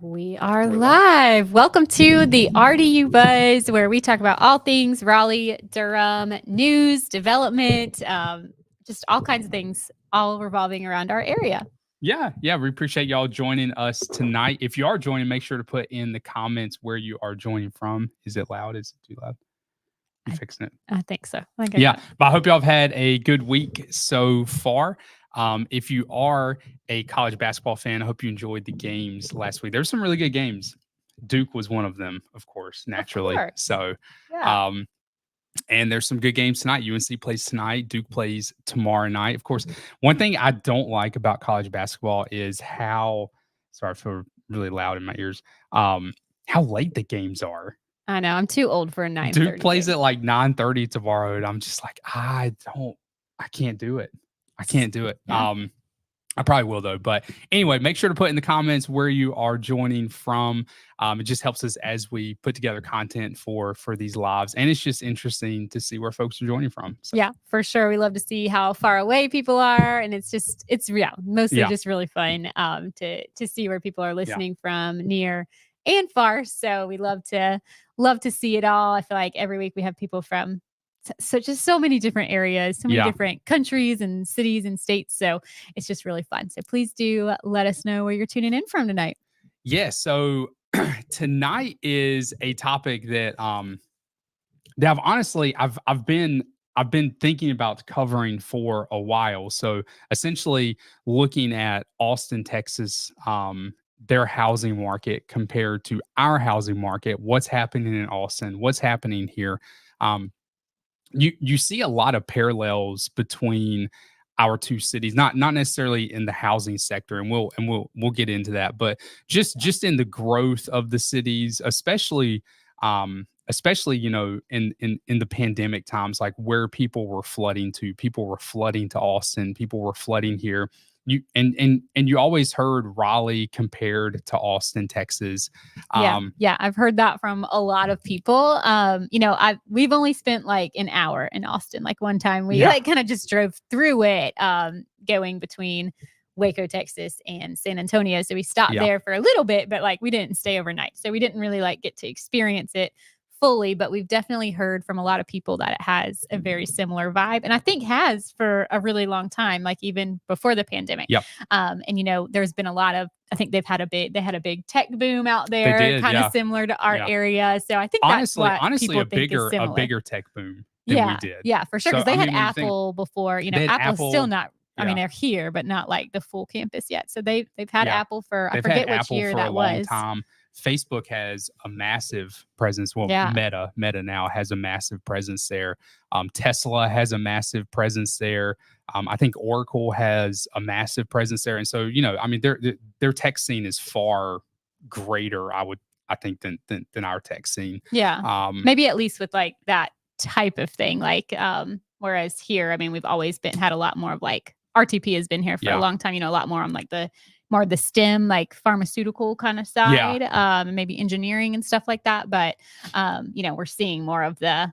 We are live. Welcome to the RDU Buzz, where we talk about all things Raleigh-Durham news, development, just all kinds of things, all revolving around our area. Yeah, we appreciate y'all joining us tonight. If you are joining, make sure to put in the comments where you are joining from. Is it loud? Is it too loud? You fixing it? I think so. But I hope y'all have had a good week so far. If you are a college basketball fan, I hope you enjoyed the games last week. There's some really good games. Duke was one of them, of course, naturally. Of course. So, Yeah. and there's some good games tonight. UNC plays tonight. Duke plays tomorrow night. Of course, one thing I don't like about college basketball is how, sorry, I feel really loud in my ears, how late the games are. I know. I'm too old for a 9:30. Duke plays at like 9:30 tomorrow, and I'm just like, I can't do it. I can't do it. Yeah. I probably will though. But anyway, make sure to put in the comments where you are joining from. It just helps us as we put together content for these lives, and it's just interesting to see where folks are joining from. So. Yeah, for sure. We love to see how far away people are, and it's mostly just really fun to see where people are listening from near and far. So we love to see it all. I feel like every week we have people from so many different areas, so many different countries and cities and states. So it's just really fun. So please do let us know where you're tuning in from tonight. Yeah. So tonight is a topic that I've been thinking about covering for a while. So essentially looking at Austin, Texas, their housing market compared to our housing market, what's happening in Austin, what's happening here. You see a lot of parallels between our two cities, not necessarily in the housing sector, and we'll get into that, but just in the growth of the cities, especially in the pandemic times, like where people were flooding to Austin, people were flooding here. You always heard Raleigh compared to Austin, Texas. I've heard that from a lot of people. We've only spent like an hour in Austin. Like one time we kind of just drove through it, going between Waco, Texas and San Antonio. So we stopped there for a little bit, but like we didn't stay overnight. So we didn't really like get to experience it fully, but we've definitely heard from a lot of people that it has a very similar vibe, and I think has for a really long time, like even before the pandemic. And there's been a lot of, I think they had a big tech boom out there, kind of similar to our area. So I think honestly a bigger tech boom than we did. Yeah, for sure. Because they had Apple before. Apple's still not. I mean, they're here, but not like the full campus yet. So they've had Apple for, I forget which year that was. Time. Facebook has a massive presence. Well, Meta now has a massive presence there. Tesla has a massive presence there. I think Oracle has a massive presence there. And so, their tech scene is far greater, I think, than our tech scene. Yeah. Maybe at least with like that type of thing. Like, whereas here, I mean, we've always had a lot more of like RTP has been here for a long time, a lot more on like the STEM, like pharmaceutical kind of side, maybe engineering and stuff like that. But, we're seeing more of the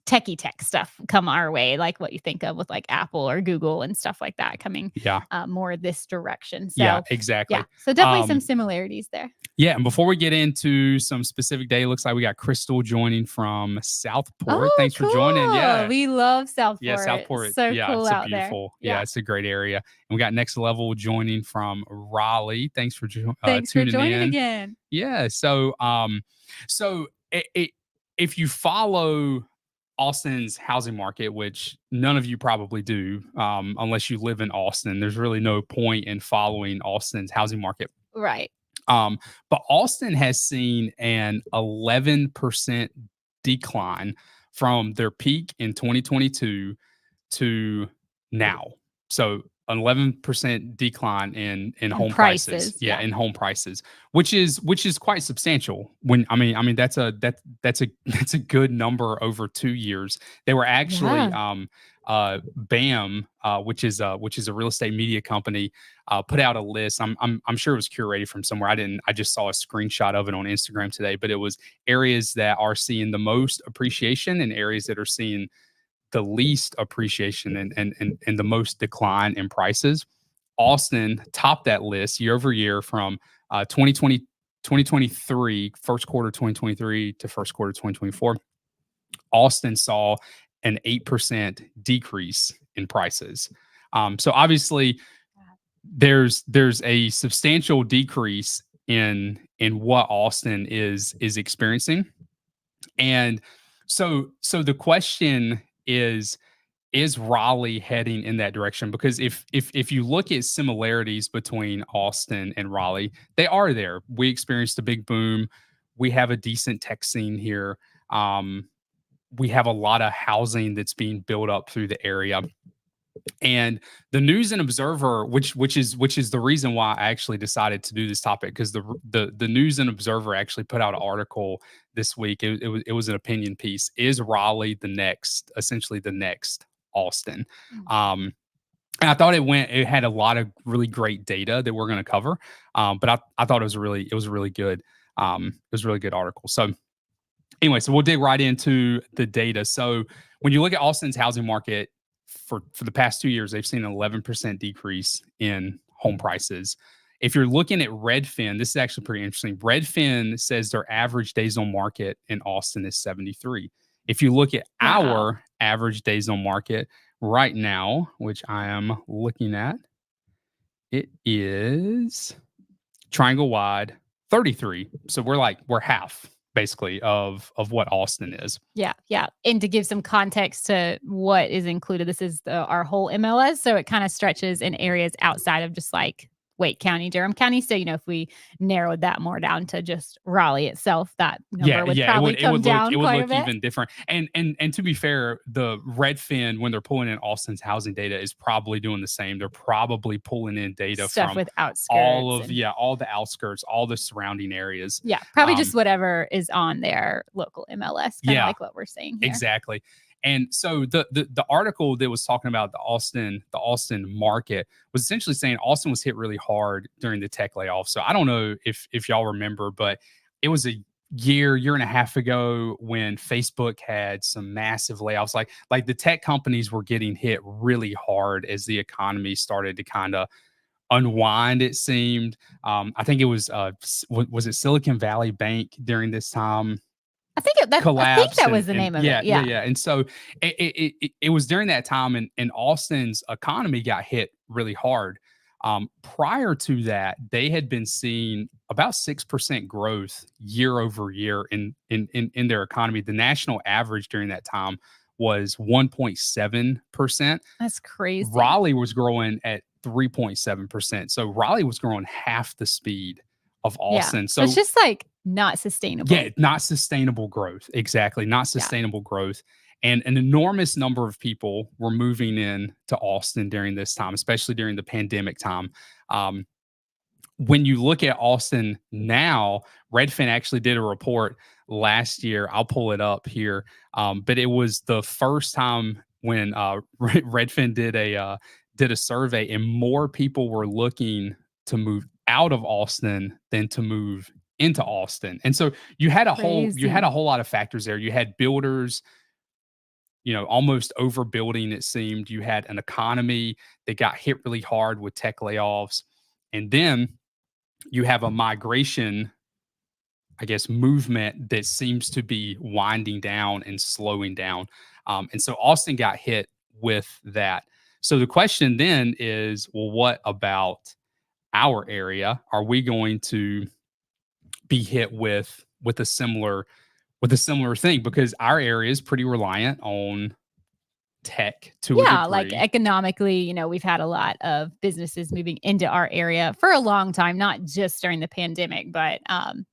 techie tech stuff come our way, like what you think of with like Apple or Google and stuff like that coming more this direction. So, exactly. Yeah. So definitely some similarities there. Yeah. And before we get into some specific day, it looks like we got Crystal joining from Southport. Thanks for joining. Yeah. We love Southport. Yeah, Southport. So cool it's out beautiful. there. Yeah, it's a great area. And we got Next Level joining from Raleigh. Thanks for tuning joining in again. Yeah. So, if you follow Austin's housing market, which none of you probably do, unless you live in Austin, there's really no point in following Austin's housing market. Right. But Austin has seen an 11% decline from their peak in 2022 to now. So an 11% decline in home prices. In home prices, which is quite substantial. That's a good number over 2 years. They were actually BAM, which is a real estate media company, put out a list. I'm sure it was curated from somewhere. I just saw a screenshot of it on Instagram today, but it was areas that are seeing the most appreciation and areas that are seeing the least appreciation and the most decline in prices. Austin topped that list year over year from 2020 2023, first quarter 2023 to first quarter 2024, Austin saw an 8% decrease in prices. So obviously, there's a substantial decrease in what Austin is experiencing, and so the question is Raleigh heading in that direction? Because if you look at similarities between Austin and Raleigh, they are there. We experienced a big boom. We have a decent tech scene here. We have a lot of housing that's being built up through the area. And the News and Observer, which is the reason why I actually decided to do this topic, because the News and Observer actually put out an article this week. It was an opinion piece. Is Raleigh essentially the next Austin? And I thought it had a lot of really great data that we're going to cover. But I thought it was a really good article. So anyway, so we'll dig right into the data. So when you look at Austin's housing market, for the past 2 years, they've seen an 11% decrease in home prices. If you're looking at Redfin, this is actually pretty interesting. Redfin says their average days on market in Austin is 73. If you look at our average days on market right now, which I am looking at, it is triangle wide 33. So we're half basically of what Austin is. Yeah. And to give some context to what is included, this is our whole MLS. So it kind of stretches in areas outside of just like Wake County, Durham County. So, if we narrowed that more down to just Raleigh itself, that number would probably come down quite a bit. Even different. And to be fair, the Redfin, when they're pulling in Austin's housing data, is probably doing the same. They're probably pulling in data stuff from with outskirts, all the outskirts, all the surrounding areas. Yeah, probably just whatever is on their local MLS, kind of like what we're saying here. Exactly. And so the article that was talking about the Austin market was essentially saying Austin was hit really hard during the tech layoff. So I don't know if y'all remember, but it was a year and a half ago when Facebook had some massive layoffs. Like the tech companies were getting hit really hard as the economy started to kind of unwind, it seemed. I think it was it Silicon Valley Bank during this time? I think that was the name of it. Yeah. And so it was during that time, and Austin's economy got hit really hard. Prior to that, they had been seeing about 6% growth year over year in their economy. The national average during that time was 1.7%. That's crazy. Raleigh was growing at 3.7%. So Raleigh was growing half the speed of Austin. So it's just like not sustainable. Yeah, not sustainable growth. Exactly. Not sustainable growth. And an enormous number of people were moving in to Austin during this time, especially during the pandemic time. When you look at Austin now, Redfin actually did a report last year. I'll pull it up here. But it was the first time when Redfin did a survey, and more people were looking to move out of Austin than to move into Austin. And so you had a whole lot of factors there. You had builders, almost overbuilding, it seemed. You had an economy that got hit really hard with tech layoffs. And then you have a migration, I guess, movement that seems to be winding down and slowing down. And so Austin got hit with that. So the question then is, well, what about our area? Are we going to be hit with a similar thing? Because our area is pretty reliant on tech to a degree. Like economically, we've had a lot of businesses moving into our area for a long time, not just during the pandemic, but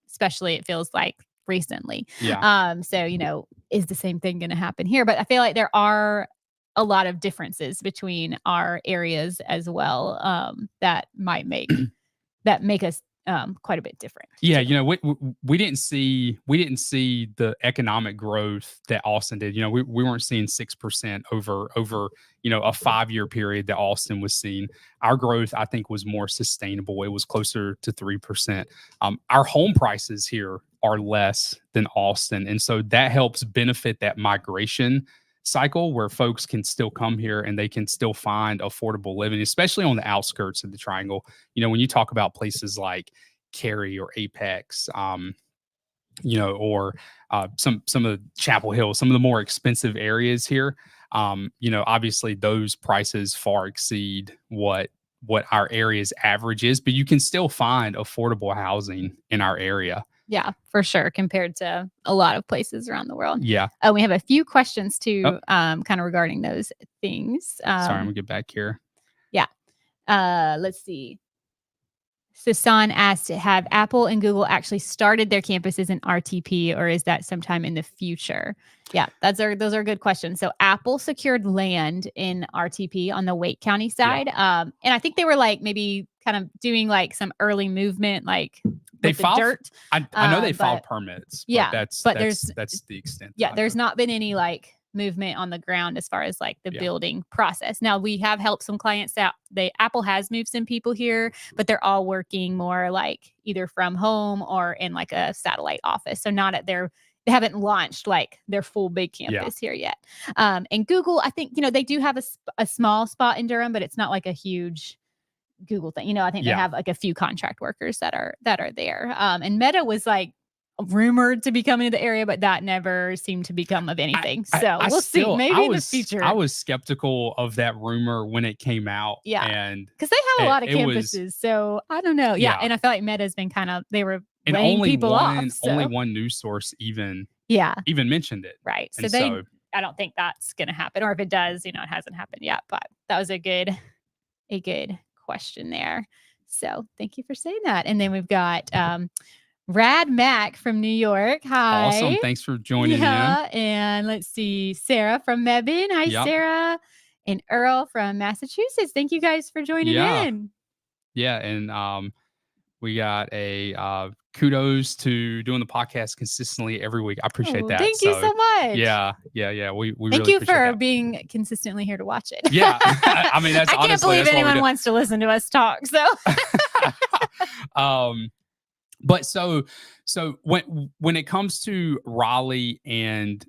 especially it feels like recently. So, is the same thing going to happen here? But I feel like there are a lot of differences between our areas as well, that might make us quite a bit different. Yeah, we didn't see the economic growth that Austin did. We weren't seeing 6% over a 5-year period that Austin was seeing. Our growth, I think, was more sustainable. It was closer to 3%. Our home prices here are less than Austin, and so that helps benefit that migration cycle where folks can still come here and they can still find affordable living, especially on the outskirts of the triangle. When you talk about places like Cary or Apex, or some of the Chapel Hill, some of the more expensive areas here. Obviously those prices far exceed what our area's average is, but you can still find affordable housing in our area. Yeah, for sure, compared to a lot of places around the world. Yeah. We have a few questions too, kind of regarding those things. Sorry, I'm gonna get back here. Yeah. Let's see. Sasan asked, have Apple and Google actually started their campuses in RTP, or is that sometime in the future? Yeah, those are good questions. So Apple secured land in RTP on the Wake County side. And I think they were like maybe kind of doing like some early movement, like they with filed the dirt. I know they filed permits. Yeah, that's the extent. Yeah, there's not been any like movement on the ground as far as like the building process. Now we have helped some clients out. Apple has moved some people here, but they're all working more like either from home or in like a satellite office. So not at they haven't launched like their full big campus here yet. And Google, I think, they do have a small spot in Durham, but it's not like a huge Google thing. I think they have like a few contract workers that are there. And Meta was like rumored to be coming to the area, but that never seemed to become of anything. We'll see. Maybe in the future. I was skeptical of that rumor when it came out. Yeah. And because they have a lot of campuses. So I don't know. Yeah. And I feel like Meta's been they were laying people off. Only one news source even mentioned it. Right. So I don't think that's going to happen. Or if it does, it hasn't happened yet. But that was a good question there. So thank you for saying that. And then we've got Rad Mac from New York. Hi. Awesome. Thanks for joining in. And let's see, Sarah from Mebane. Hi, Sarah. And Earl from Massachusetts. Thank you guys for joining in. Yeah. And we got a kudos to doing the podcast consistently every week. I appreciate that. Thank you so much. Yeah. We thank really you for being consistently here to watch it. Yeah. I mean, that's I can't believe anyone wants to listen to us talk. So but so when it comes to Raleigh and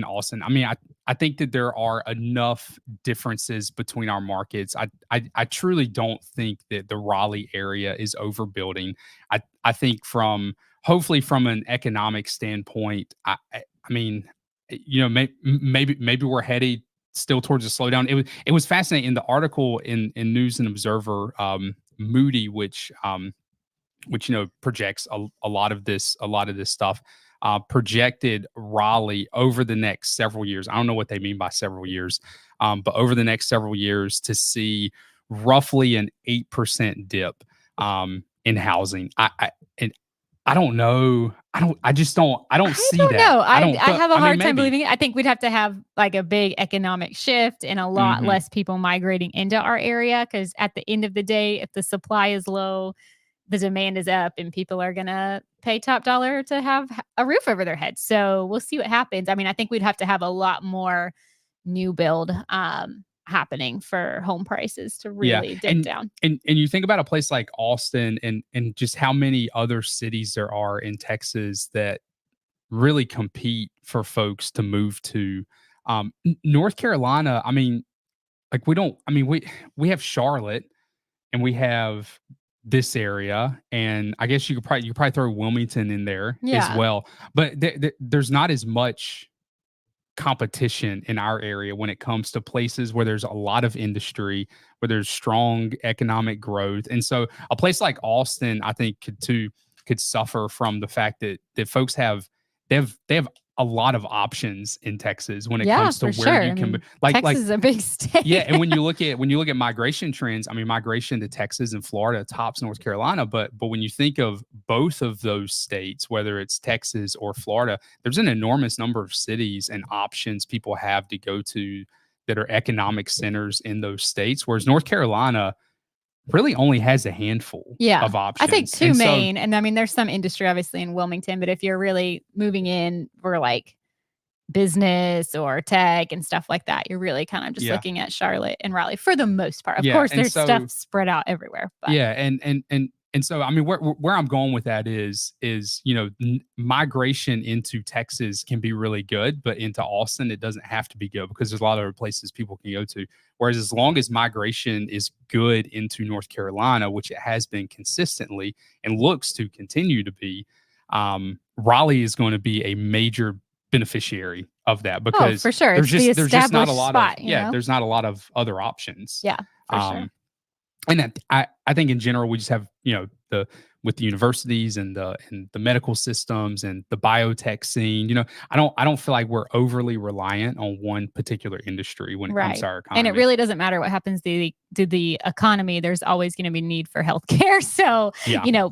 Austin, I mean, I think that there are enough differences between our markets. I truly don't think that the Raleigh area is overbuilding. I think hopefully from an economic standpoint, I mean, maybe we're headed still towards a slowdown. It was fascinating in the article in News and Observer, Moody, which projects a lot of this stuff, projected Raleigh over the next several years. I don't know what they mean by several years, but over the next several years to see roughly an 8% dip in housing. I don't know. I don't see that. Know. I have a hard time believing it. I think we'd have to have like a big economic shift and a lot less people migrating into our area. Because at the end of the day, if the supply is low, the demand is up and people are going to pay top dollar to have a roof over their head. So we'll see what happens. I mean, I think we'd have to have a lot more new build happening for home prices to really dip down. And you think about a place like Austin and just how many other cities there are in Texas that really compete for folks to move to. North Carolina, I mean, like we have Charlotte and we have this area, and I guess you could probably throw Wilmington in there as well. But there's not as much competition in our area when it comes to places where there's a lot of industry, where there's strong economic growth. And so a place like Austin, I think could suffer from the fact that folks have a lot of options in Texas when it comes to where you can Texas is a big state. Yeah, and when you look at migration trends, I mean, migration to Texas and Florida tops North Carolina, but when you think of both of those states, whether it's Texas or Florida, there's an enormous number of cities and options people have to go to that are economic centers in those states, whereas North Carolina really only has a handful of options. I think two main, and I mean, there's some industry obviously in Wilmington, but if you're really moving in for like business or tech and stuff like that, you're really kind of just looking at Charlotte and Raleigh for the most part. Of course, there's stuff spread out everywhere. But. Yeah, and And so, I mean, where I'm going with that is migration into Texas can be really good, but into Austin it doesn't have to be good because there's a lot of other places people can go to. Whereas as long as migration is good into North Carolina, which it has been consistently and looks to continue to be, Raleigh is going to be a major beneficiary of that because for sure. It's the there's just not a established lot spot, of there's not a lot of other options. Yeah, for sure. And I think in general we just have with the universities and the medical systems and the biotech scene. I don't feel like we're overly reliant on one particular industry when it comes to our economy. And it really doesn't matter what happens to the economy. There's always going to be need for healthcare. So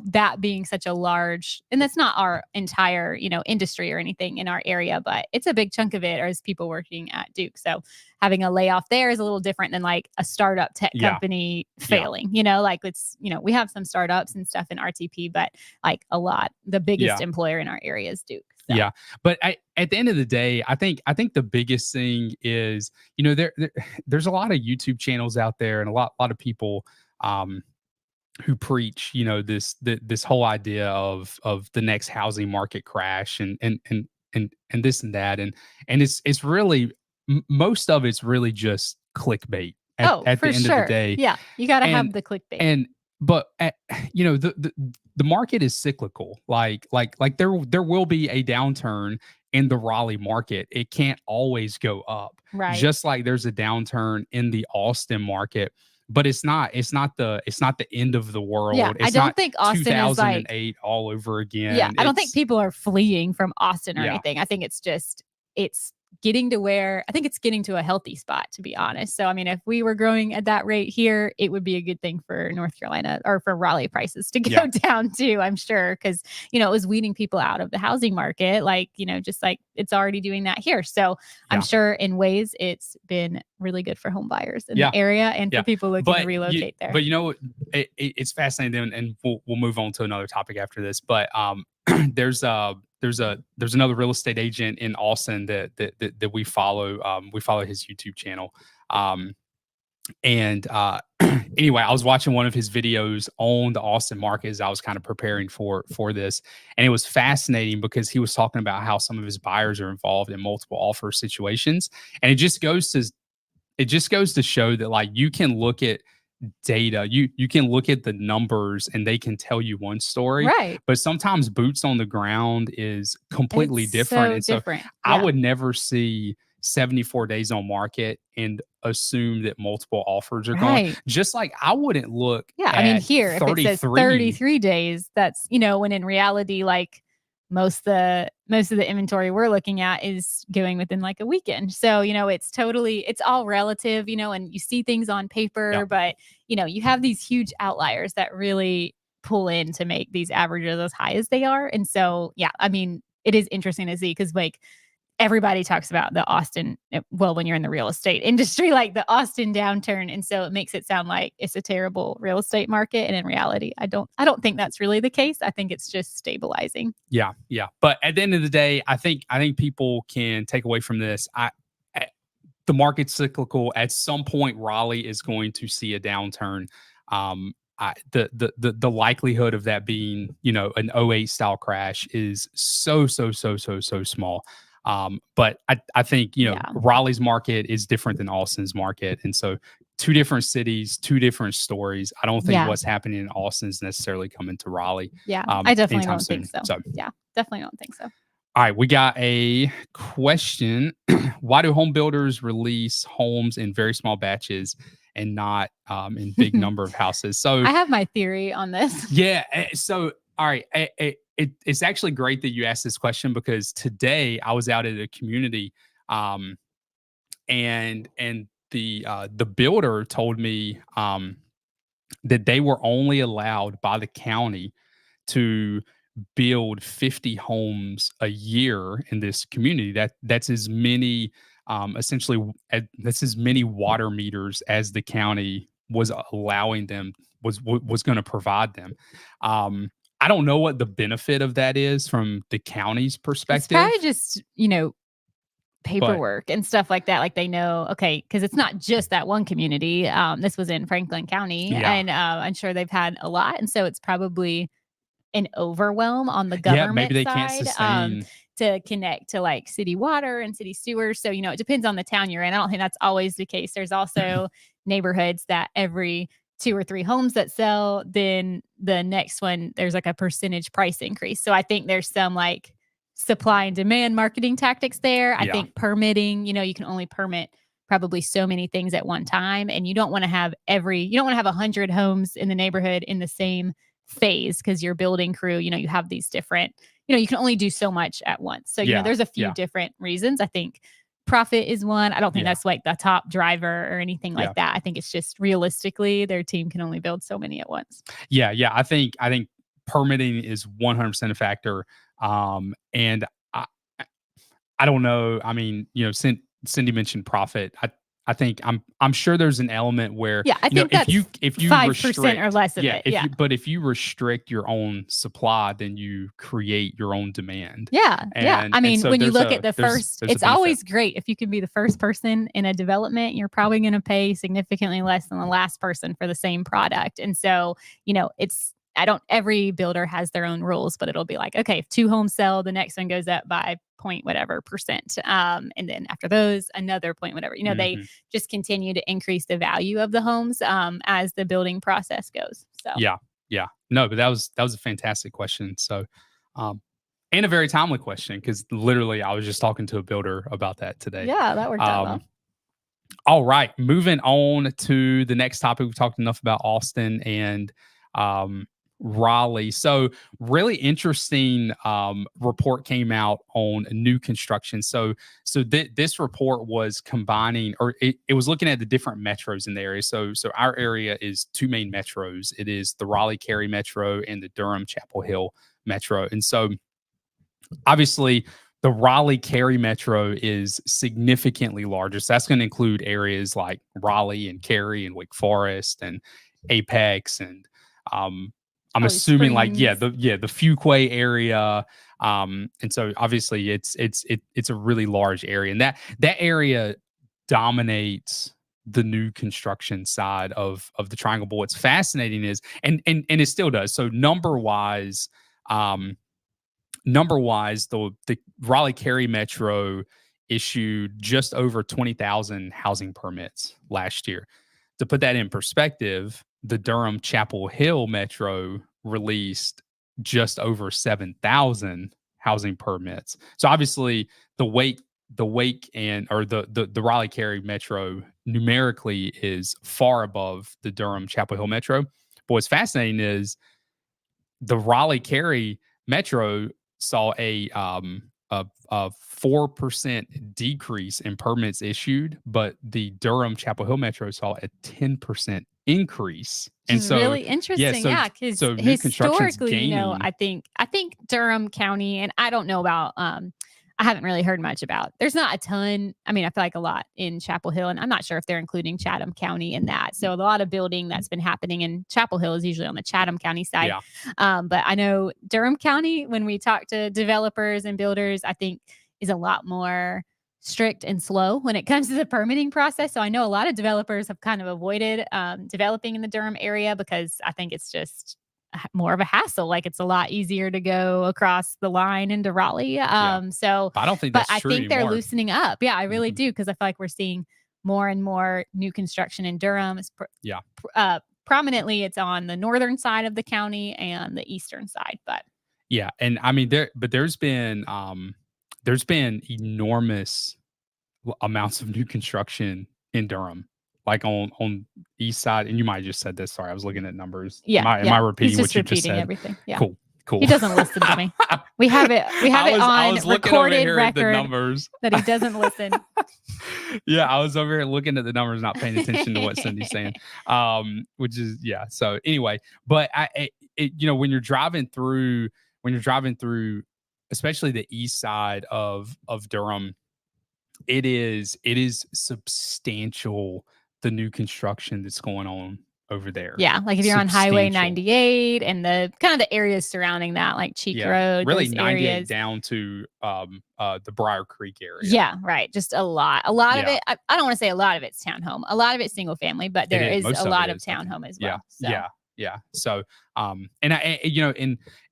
that being such a large, and that's not our entire industry or anything in our area, but it's a big chunk of it. Or as people working at Duke, so having a layoff there is a little different than like a startup tech company failing. Like it's we have some startups and stuff in RTP, but like the biggest employer in our area is Duke. So. Yeah, but at the end of the day, I think the biggest thing is there's a lot of YouTube channels out there and a lot of people who preach this whole idea of the next housing market crash and this and that and it's really most of it's really just clickbait at the end of the day. Yeah, you got to have the clickbait. But the market is cyclical. Like there will be a downturn in the Raleigh market. It can't always go up. Right. Just like there's a downturn in the Austin market, but it's not the end of the world. Yeah, it's I don't think Austin 2008 is all over again. Yeah, I don't think people are fleeing from Austin or anything. I think it's getting to a healthy spot, to be honest. So, I mean, if we were growing at that rate here, it would be a good thing for North Carolina or for Raleigh prices to go down too, I'm sure. Cause, it was weeding people out of the housing market, just like it's already doing that here. So I'm sure in ways it's been really good for home buyers in the area and for people looking to relocate there. But it's fascinating, and we'll move on to another topic after this. But there's another real estate agent in Austin that we follow. We follow his YouTube channel. Anyway, I was watching one of his videos on the Austin market as I was kind of preparing for this, and it was fascinating because he was talking about how some of his buyers are involved in multiple offer situations, and it just goes to show that like you can look at data, you can look at the numbers and they can tell you one story, right? But sometimes boots on the ground is completely different. So I would never see 74 days on market and assume that multiple offers are going. Just like I wouldn't look. I mean, here if it says 33 days, that's when in reality, like most of the inventory we're looking at is going within like a weekend. So, it's all relative, and you see things on paper, but you have these huge outliers that really pull in to make these averages as high as they are. And so, I mean, it is interesting to see because like everybody talks about the Austin, when you're in the real estate industry, like the Austin downturn. And so it makes it sound like it's a terrible real estate market. And in reality, I don't think that's really the case. I think it's just stabilizing. Yeah. But at the end of the day, I think people can take away from this. The market's cyclical. At some point, Raleigh is going to see a downturn. The likelihood of that being, an 08 style crash is so small. But I think, Raleigh's market is different than Austin's market. And so 2 different cities, 2 different stories. I don't think what's happening in Austin is necessarily coming to Raleigh. I definitely don't think so. Definitely don't think so. All right, we got a question. Why do home builders release homes in very small batches and not in big number of houses? So I have my theory on this. Yeah. So, all right. It's actually great that you asked this question because today I was out at a community and the builder told me that they were only allowed by the county to build 50 homes a year in this community. That's as many that's as many water meters as the county was allowing them was going to provide them. I don't know what the benefit of that is from the county's perspective. It's probably just paperwork and stuff like that. Like they know, okay, because it's not just that one community. This was in Franklin County, and I'm sure they've had a lot, and so it's probably an overwhelm on the government maybe they side, can't sustain to connect to like city water and city sewers. So, it depends on the town you're in. I don't think that's always the case. There's also neighborhoods that every 2 or 3 homes that sell, then the next one, there's like a percentage price increase. So I think there's some like supply and demand marketing tactics there. I think permitting, you can only permit probably so many things at one time. And you don't want to have 100 homes in the neighborhood in the same phase, because your building crew, you have these different, you can only do so much at once. So, there's a few different reasons. I think profit is one. I don't think that's like the top driver or anything like that. I think it's just realistically their team can only build so many at once. Yeah. I think permitting is 100% a factor. And I don't know. I mean, Cindy mentioned profit. I think I'm sure there's an element where I think that's if you 5% or less of it. But if you restrict your own supply, then you create your own demand. I mean, when you look at the first, it's always great if you can be the first person in a development. You're probably going to pay significantly less than the last person for the same product, and so every builder has their own rules, but it'll be like, okay, if 2 homes sell, the next one goes up by point whatever percent. And then after those, another point whatever. They just continue to increase the value of the homes as the building process goes. So yeah. No, but that was a fantastic question. So and a very timely question, because literally I was just talking to a builder about that today. Yeah, that worked out well. All right. Moving on to the next topic. We've talked enough about Austin and Raleigh. So really interesting report came out on new construction. So this report was combining, or it was looking at the different metros in the area. So our area is 2 main metros. It is the Raleigh-Cary metro and the Durham-Chapel Hill metro. And so obviously the Raleigh-Cary metro is significantly larger. So that's going to include areas like Raleigh and Cary and Wake Forest and Apex and I'm assuming Springs. like the Fuquay area, and so obviously it's a really large area, and that area dominates the new construction side of the Triangle. But what's fascinating is, and it still does. So number wise, the Raleigh-Cary Metro issued just over 20,000 housing permits last year. To put that in perspective, the Durham-Chapel Hill Metro released just over 7,000 housing permits. So obviously the Wake and or the Raleigh-Cary Metro numerically is far above the Durham-Chapel Hill Metro. But what's fascinating is the Raleigh-Cary Metro saw a 4% decrease in permits issued, but the Durham-Chapel Hill Metro saw a 10% increase. And so really interesting. Because historically, I think Durham County, and I don't know about I haven't really heard much about. There's not a ton. I mean, I feel like a lot in Chapel Hill, and I'm not sure if they're including Chatham County in that. So a lot of building that's been happening in Chapel Hill is usually on the Chatham County side. But I know Durham County, when we talk to developers and builders, I think is a lot more strict and slow when it comes to the permitting process. So I know a lot of developers have kind of avoided developing in the Durham area because I think it's just more of a hassle. Like it's a lot easier to go across the line into Raleigh. So I don't think that's true I think anymore. they're loosening up. Yeah, I really do, because I feel like we're seeing more and more new construction in Durham. Prominently, it's on the northern side of the county and the eastern side. But yeah, and I mean there's been enormous amounts of new construction in Durham, like on east side. And you might have just said this. Sorry, I was looking at numbers. Am I repeating what you just said? Everything. Yeah. Cool. He doesn't listen to me. We have it on recorded record numbers that he doesn't listen. Yeah, I was over here looking at the numbers, not paying attention to what Cindy's saying. Which is So anyway, but when you're driving through, especially the east side of Durham, it is substantial, the new construction that's going on over there. Yeah, like if you're on Highway 98 and the kind of the areas surrounding that, like Cheek Road, really those 98 areas. down to the Briar Creek area. Yeah, right. Just a lot of it. I don't want to say a lot of it's townhome. A lot of it's single family, but there is a lot of townhome as well. Yeah. So, and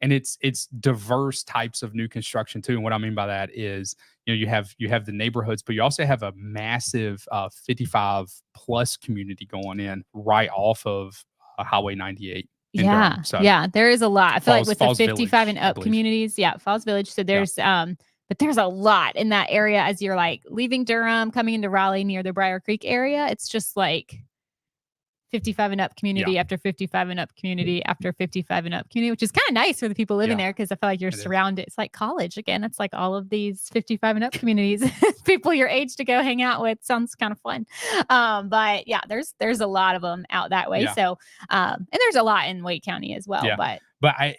it's diverse types of new construction too. And what I mean by that is, you have the neighborhoods, but you also have a massive 55 plus community going in right off of Highway 98. Yeah. So, there is a lot. I feel like with Falls the 55 Village, and up communities, Falls Village. So there's but there's a lot in that area as you're like leaving Durham, coming into Raleigh near the Briar Creek area. It's just like 55 and up community after 55 and up community after 55 and up community, which is kind of nice for the people living there because I feel like you're surrounded. It's like college again. It's like all of these 55 and up communities, people your age to go hang out with. Sounds kind of fun. But yeah, there's a lot of them out that way. So, and there's a lot in Wake County as well. But I,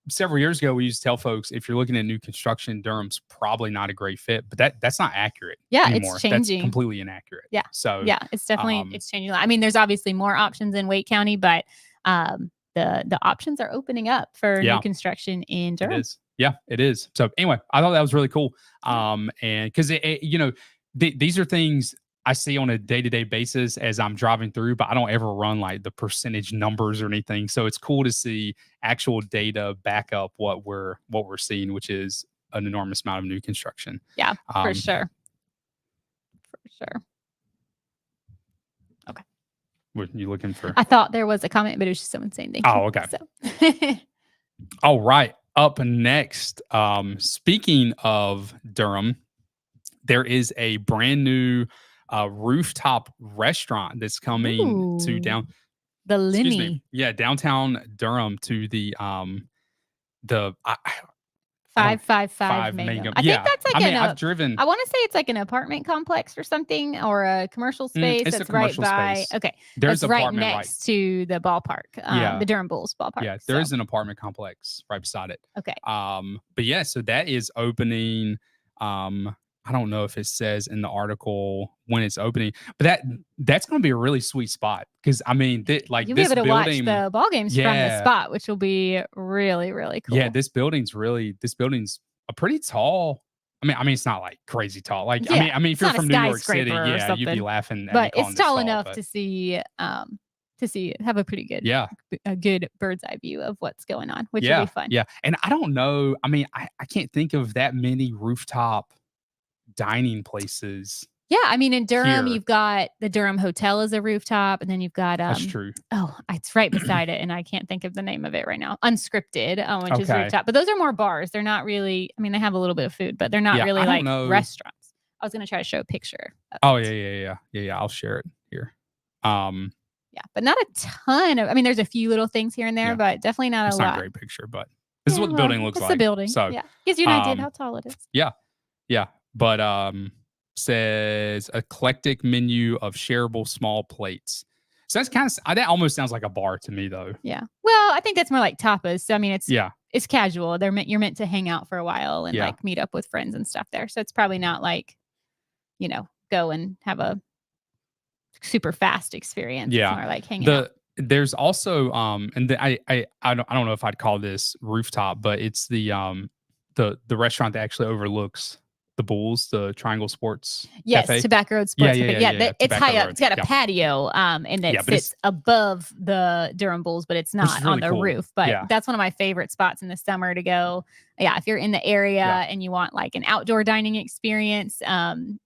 several years ago, we used to tell folks, if you're looking at new construction, Durham's probably not a great fit, but that's not accurate anymore. It's changing. That's completely inaccurate. So it's definitely, it's changing a lot. I mean, there's obviously more options in Wake County, but the options are opening up for new construction in Durham. It is. Yeah, it is. So anyway, I thought that was really cool. And because these are things I see on a day-to-day basis as I'm driving through, but I don't ever run like the percentage numbers or anything. So it's cool to see actual data back up what we're seeing, which is an enormous amount of new construction. Yeah, for sure. Okay. What you looking for? I thought there was a comment, but it was just someone saying thank you. Oh, okay. So. All right. Up next, speaking of Durham, there is a brand new rooftop restaurant that's coming to the Linny. Downtown Durham to the 555 Mangum. I think that's like I've driven. I want to say it's like an apartment complex or something, or a commercial space that's right by. Space. Okay, there's right next to the ballpark, the Durham Bulls ballpark. Yeah, there is an apartment complex right beside it. Okay. But yeah, so that is opening. I don't know if it says in the article when it's opening, but that's going to be a really sweet spot because I mean, you'll be able to watch the ball games from the spot, which will be really, really cool. Yeah, this building's a pretty tall. I mean, it's not like crazy tall. Like, I mean, if you're from New York City, you'd be laughing. But it's tall enough to see have a pretty good, a good bird's eye view of what's going on, which will be fun. Yeah, and I don't know. I mean, I can't think of that many rooftop dining places. Yeah, I mean, in Durham, you've got the Durham Hotel as a rooftop, and then you've got that's true. Oh, it's right beside it, and I can't think of the name of it right now. Unscripted, which is rooftop, but those are more bars. They're not really. I mean, they have a little bit of food, but they're not really like restaurants. I was gonna try to show a picture. Yeah. I'll share it here. Yeah, but not a ton of. I mean, there's a few little things here and there, but definitely not a lot. It's not a great picture, but this is what the building looks like. It's a building. So gives you an idea of how tall it is. Yeah. But says eclectic menu of shareable small plates. So that's kind of that almost sounds like a bar to me though. Yeah. Well, I think that's more like tapas. So I mean, it's casual. You're meant to hang out for a while and like meet up with friends and stuff there. So it's probably not like, go and have a super fast experience. Yeah. It's more like hanging out. There's also I don't know if I'd call this rooftop, but it's the restaurant that actually overlooks the Bulls, the Triangle Sports Cafe. Tobacco Road Sports Cafe. Yeah, it's high up. It's got a patio, and it sits above the Durham Bulls, but it's not on the roof. But that's one of my favorite spots in the summer to go. Yeah, if you're in the area and you want like an outdoor dining experience,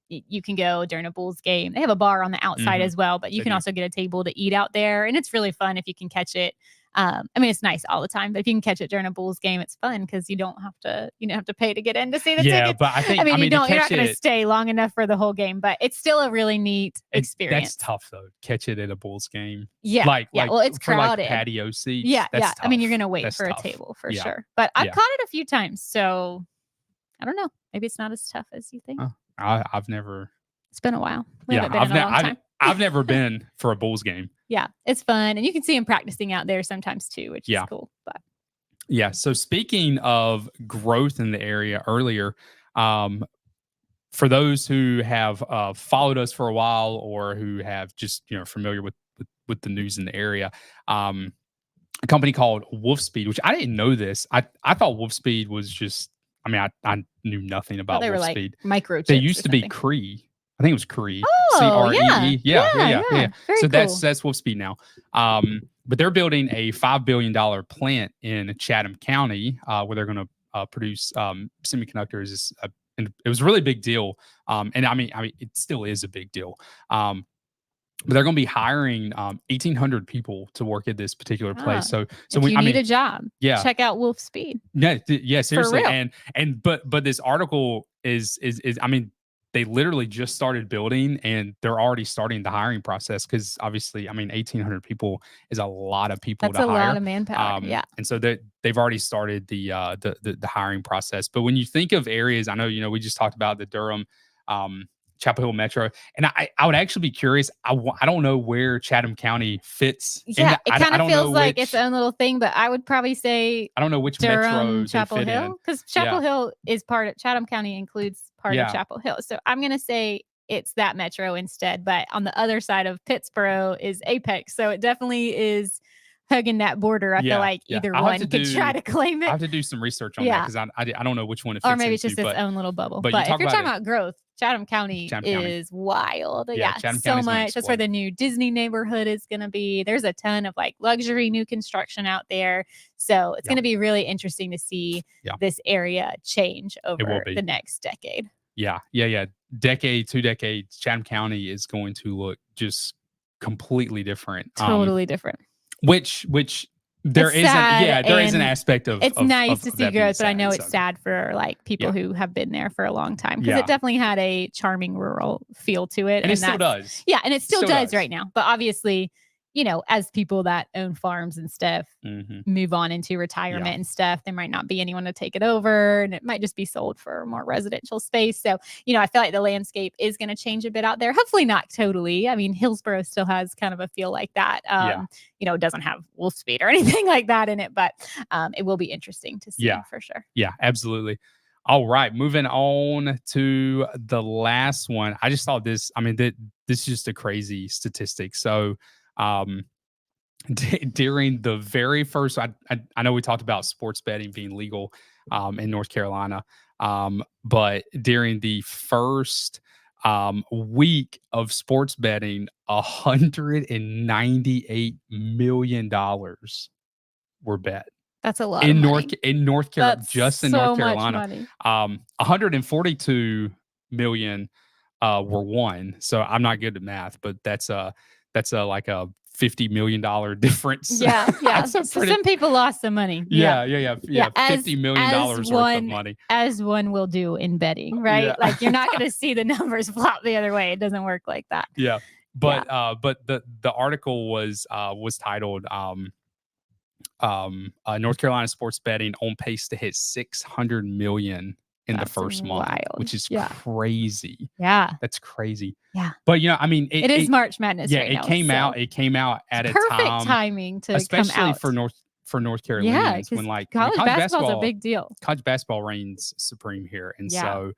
you can go during a Bulls game. They have a bar on the outside as well, but you can also get a table to eat out there, and it's really fun if you can catch it. I mean, it's nice all the time, but if you can catch it during a Bulls game, it's fun because you don't have to pay to get in to see the tickets. But I mean, you're not going to stay long enough for the whole game, but it's still a really neat experience. That's tough though. Catch it at a Bulls game. Yeah. Well, it's crowded. Like patio seats. Yeah. I mean, you're going to wait for a table for sure, but I've caught it a few times. So I don't know. Maybe it's not as tough as you think. I've never. It's been a while. We haven't been in a long time. I've never been for a Bulls game. Yeah, it's fun. And you can see him practicing out there sometimes too, which is cool. But yeah. So speaking of growth in the area earlier, for those who have followed us for a while or who have just familiar with with the news in the area. A company called Wolfspeed, which I didn't know this. I thought Wolfspeed was just. I mean, I knew nothing about they were Wolfspeed. Like microchips. They used to be something. Cree. I think it was Cree. Oh, CREE. Yeah. Very So cool. that's Wolfspeed now. But they're building a $5 billion plant in Chatham County where they're going to produce semiconductors. And it was a really big deal. And I mean, it still is a big deal. But they're going to be hiring 1,800 people to work at this particular place. So if you need a job, check out Wolfspeed. Yeah, seriously. For real. And but this article is I mean, they literally just started building and they're already starting the hiring process because obviously, I mean, 1,800 people is a lot of people to hire. That's a lot of manpower. And so they've already started the hiring process. But when you think of areas, I know, we just talked about the Durham, Chapel Hill Metro, and I would actually be curious. I don't know where Chatham County fits. Yeah, it kind of feels like its own little thing, but I would probably say I don't know which Durham, metro Chapel Hill, because Chapel Hill is part of Chatham County includes part of Chapel Hill. So I'm gonna say it's that metro instead. But on the other side of Pittsboro is Apex, so it definitely is hugging that border. I feel like either one could try to claim it. I have to do some research on that because I don't know which one it fits or maybe it's just its own little bubble. But if you're talking about growth, Chatham County is wild. Chatham so much. That's where the new Disney neighborhood is going to be. There's a ton of like luxury new construction out there. So it's going to be really interesting to see this area change over the next decade. Yeah. Decade, 2 decades, Chatham County is going to look just completely different. Totally different. Which there is an aspect of it's nice to see growth, but I know so. It's sad for like people who have been there for a long time because it definitely had a charming rural feel to it, and it still does. Yeah, and it still does right now. But obviously, as people that own farms and stuff move on into retirement and stuff, there might not be anyone to take it over, and it might just be sold for more residential space. So, I feel like the landscape is going to change a bit out there. Hopefully not totally. I mean, Hillsboro still has kind of a feel like that. It doesn't have Wolfspeed or anything like that in it, but it will be interesting to see for sure. Yeah, absolutely. All right, moving on to the last one. I just saw this. I mean, this is just a crazy statistic. So, during the very first, I know we talked about sports betting being legal in North Carolina, but during the first week of sports betting, $198 million were bet. That's a lot in North Carolina, just in North Carolina. Much money. 142 million were won. So I'm not good at math, but that's like a $50 million difference. Yeah. So some people lost some money. Yeah. $50 million worth of money. As one will do in betting, right? Yeah. Like you're not going to see the numbers flop the other way. It doesn't work like that. Yeah. But the article was titled North Carolina sports betting on pace to hit 600 million in the first month, which is crazy. Yeah. That's crazy. Yeah. But I mean, it is March Madness. Yeah, it came out at a perfect time, timing to especially come out. for North Carolinians when like college basketball is a big deal. College basketball reigns supreme here, and so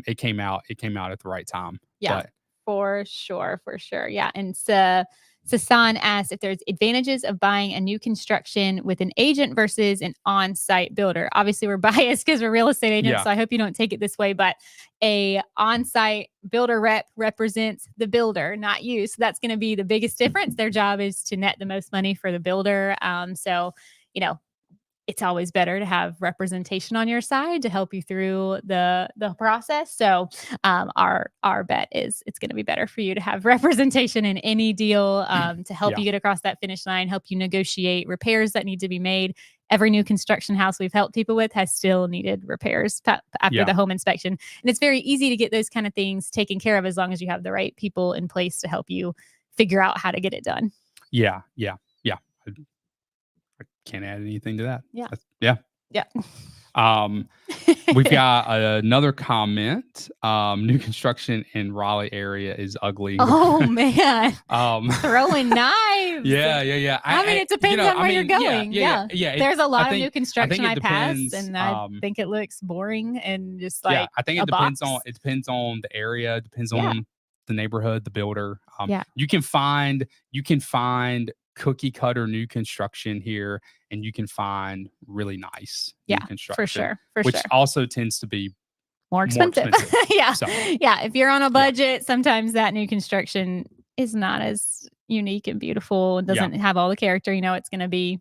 it came out at the right time. Yeah, for sure. Yeah, and Sasan asked if there's advantages of buying a new construction with an agent versus an on-site builder. Obviously, we're biased because we're real estate agents, so I hope you don't take it this way. But a on-site builder rep represents the builder, not you. So that's going to be the biggest difference. Their job is to net the most money for the builder. So it's always better to have representation on your side to help you through the process. So our bet is it's going to be better for you to have representation in any deal to help you get across that finish line, help you negotiate repairs that need to be made. Every new construction house we've helped people with has still needed repairs after the home inspection. And it's very easy to get those kind of things taken care of as long as you have the right people in place to help you figure out how to get it done. Yeah. Can't add anything to that. Yeah. We've got another comment. New construction in Raleigh area is ugly. Oh man. Throwing knives. Yeah. I mean, it depends on where you're going. Yeah. There's a lot of new construction I passed, and I think it looks boring and just like I think it depends on the area, depends on the neighborhood, the builder. Yeah. You can find cookie cutter new construction here, and you can find really nice new construction, which also tends to be more expensive. Yeah. So. Yeah. If you're on a budget, sometimes that new construction is not as unique and beautiful and doesn't have all the character. You know, it's going to be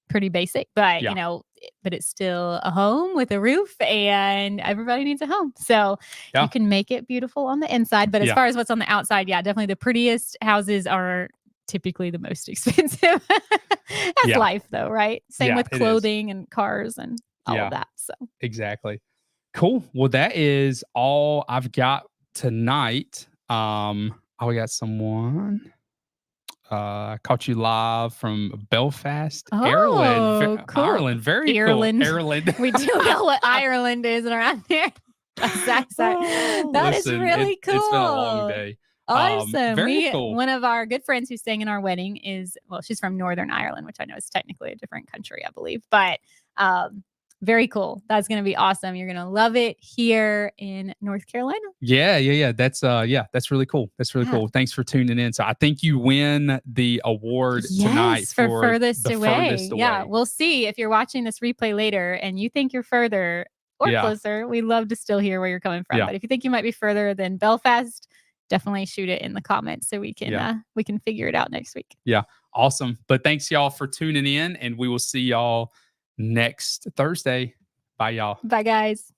pretty basic, but you know, but it's still a home with a roof, and everybody needs a home. So you can make it beautiful on the inside. But as far as what's on the outside, definitely the prettiest houses are typically the most expensive. That's life though, right? Same with clothing and cars and all of that. So exactly. Cool. Well, that is all I've got tonight. We got someone. Caught you live from Belfast, Ireland. Cool. Ireland, very Ireland. cool. Ireland. We do know what Ireland is around here. That is really cool. It's been a long day. Awesome. Very cool. One of our good friends who sang in our wedding is, well, she's from Northern Ireland, which I know is technically a different country, I believe, but very cool. That's going to be awesome. You're going to love it here in North Carolina. Yeah. That's really cool. That's really cool. Thanks for tuning in. So I think you win the award tonight for furthest away. Yeah. We'll see if you're watching this replay later and you think you're further or closer. We love to still hear where you're coming from. But if you think you might be further than Belfast, definitely shoot it in the comments so we can figure it out next week. Yeah. Awesome. But thanks y'all for tuning in, and we will see y'all next Thursday. Bye, y'all. Bye, guys.